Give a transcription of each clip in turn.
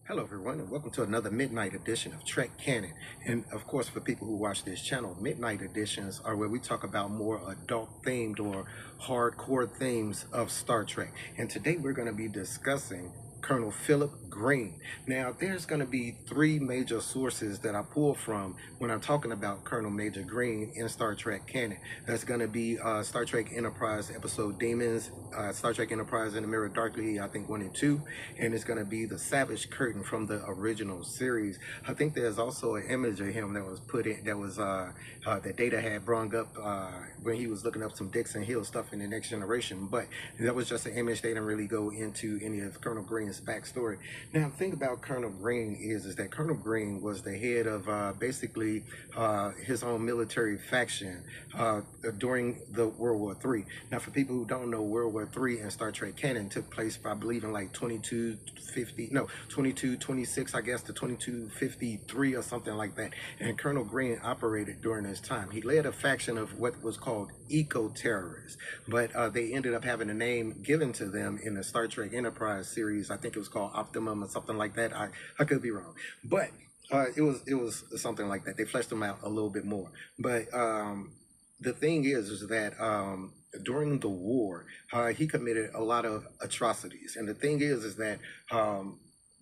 Hello everyone and welcome to another midnight edition of Trek Canon. And of course, for people who watch this channel, midnight editions are where we talk about more adult themed or hardcore themes of Star Trek. And today we're going to be discussing Colonel Phillip Green. Now, there's going to be three major sources that I pull from when I'm talking about Colonel Major Green in Star Trek canon. That's going to be Star Trek Enterprise episode Demons, Star Trek Enterprise in the Mirror Darkly, I think 1 and 2, and it's going to be the Savage Curtain from the original series. I think there's also an image of him that was put in, that was that Data had brought up when he was looking up some Dixon Hill stuff in the Next Generation, but that was just an image. They didn't really go into any of Colonel Green's backstory. Now, the thing about Colonel Green is that Colonel Green was the head of basically his own military faction during the World War III. Now, for people who don't know, World War III in Star Trek canon took place, I believe, in like 2226, I guess, to 2253 or something like that. And Colonel Green operated during this time. He led a faction of what was called eco-terrorists, but they ended up having a name given to them in the Star Trek Enterprise series. I think it was called Optimum or something like that. I could be wrong, but it was something like that. They fleshed them out a little bit more. But the thing is that during the war, he committed a lot of atrocities. And the thing is that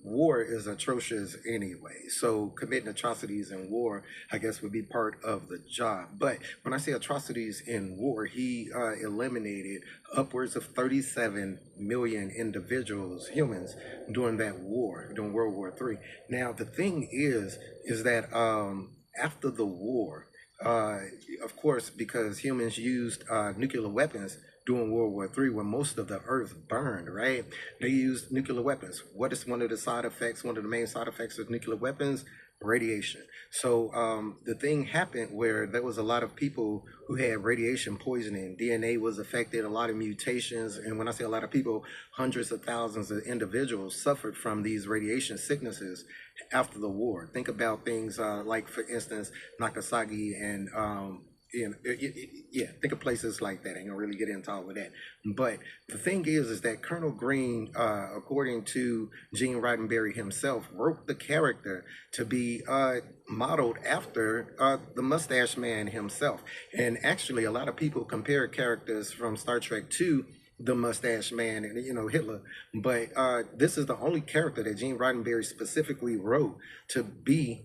war is atrocious anyway. So committing atrocities in war, I guess, would be part of the job. But when I say atrocities in war, he eliminated upwards of 37 million individuals, humans, during that war, during World War III. Now, the thing is that after the war, of course, because humans used nuclear weapons during World War III, when most of the earth burned, right? They used nuclear weapons. What is one of the side effects, one of the main side effects of nuclear weapons? Radiation. So the thing happened where there was a lot of people who had radiation poisoning. DNA was affected, a lot of mutations. And when I say a lot of people, hundreds of thousands of individuals suffered from these radiation sicknesses after the war. Think about things like, for instance, Nagasaki and think of places like that. I ain't gonna really get into all of that. But the thing is that Colonel Green, according to Gene Roddenberry himself, wrote the character to be modeled after the Mustache Man himself. And actually, a lot of people compare characters from Star Trek to the Mustache Man and Hitler, but this is the only character that Gene Roddenberry specifically wrote to be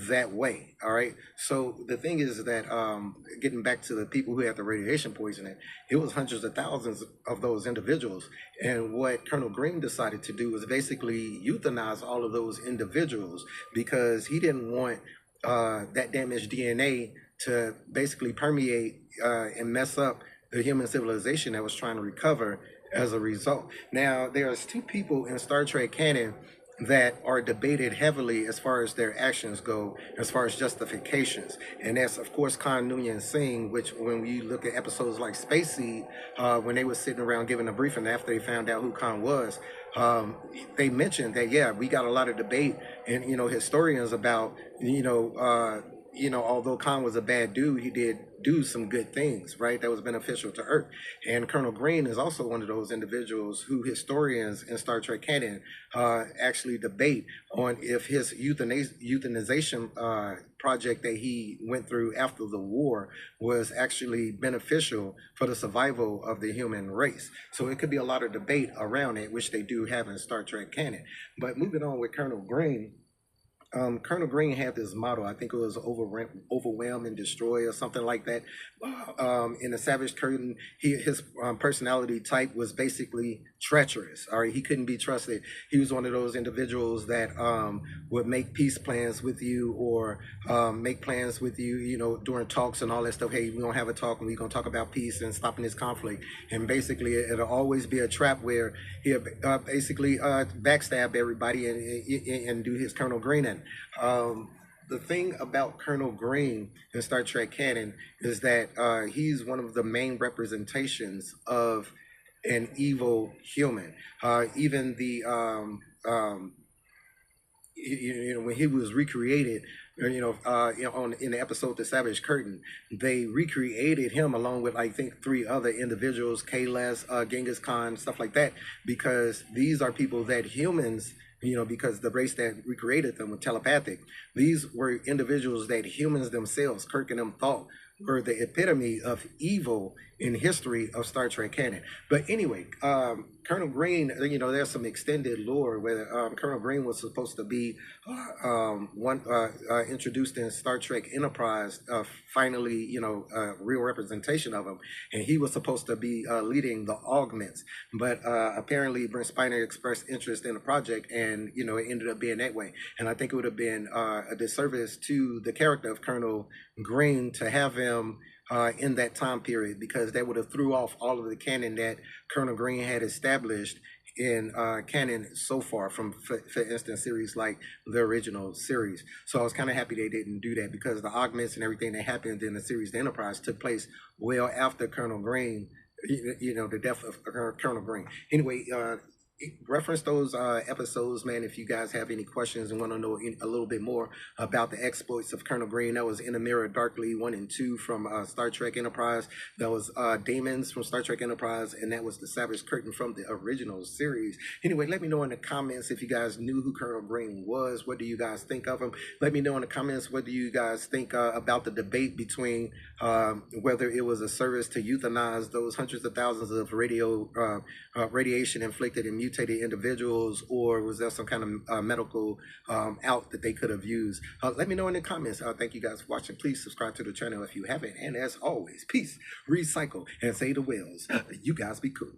that way. All right, so the thing is that getting back to the people who had the radiation poisoning, it was hundreds of thousands of those individuals. And what Colonel Green decided to do was basically euthanize all of those individuals because he didn't want that damaged DNA to basically permeate and mess up the human civilization that was trying to recover as a result. Now, there's two people in Star Trek canon that are debated heavily as far as their actions go, as far as justifications. And that's, of course, Khan Noonien Singh, which when we look at episodes like Space Seed, when they were sitting around giving a briefing after they found out who Khan was, they mentioned that, yeah, we got a lot of debate and, historians about, although Khan was a bad dude, he did do some good things, right? That was beneficial to Earth. And Colonel Green is also one of those individuals who historians in Star Trek canon actually debate on if his euthanization project that he went through after the war was actually beneficial for the survival of the human race. So it could be a lot of debate around it, which they do have in Star Trek canon. But moving on with Colonel Green, Colonel Green had this motto, I think it was overwhelm and destroy or something like that. In the Savage Curtain, his personality type was basically treacherous. All right, he couldn't be trusted. He was one of those individuals that would make peace plans with you or make plans with you, during talks and all that stuff. Hey, we're going to have a talk and we're going to talk about peace and stopping this conflict. And basically, it'll always be a trap where he'll basically backstab everybody and do his Colonel Green in. The thing about Colonel Green in Star Trek canon is that he's one of the main representations of an evil human. Even the when he was recreated, in the episode The Savage Curtain, they recreated him along with, I think, 3 other individuals, Kales, Genghis Khan, stuff like that, because these are people that humans because the race that recreated them were telepathic. These were individuals that humans themselves, Kirk and them, thought were the epitome of evil in history of Star Trek canon. But anyway, Colonel Green, there's some extended lore where Colonel Green was supposed to be introduced in Star Trek Enterprise, finally, real representation of him. And he was supposed to be leading the augments. But apparently, Brent Spiner expressed interest in the project, and, it ended up being that way. And I think it would have been a disservice to the character of Colonel Green to have him in that time period, because that would have threw off all of the canon that Colonel Green had established in canon so far, from, for instance, series like the original series. So I was kind of happy they didn't do that, because the augments and everything that happened in the series The Enterprise took place well after Colonel Green, the death of Colonel Green. Anyway, reference those episodes, man, if you guys have any questions and want to know a little bit more about the exploits of Colonel Green. That was In the Mirror Darkly 1 and 2 from Star Trek Enterprise. That was Damon's from Star Trek Enterprise, and that was The Savage Curtain from the original series. Anyway, let me know in the comments if you guys knew who Colonel Green was. What do you guys think of him? Let me know in the comments, what do you guys think about the debate between whether it was a service to euthanize those hundreds of thousands of radiation inflicted and mutated individuals, or was there some kind of medical out that they could have used? Let me know in the comments. Thank you guys for watching. Please subscribe to the channel if you haven't. And as always, peace, recycle, and say to whales, you guys be cool.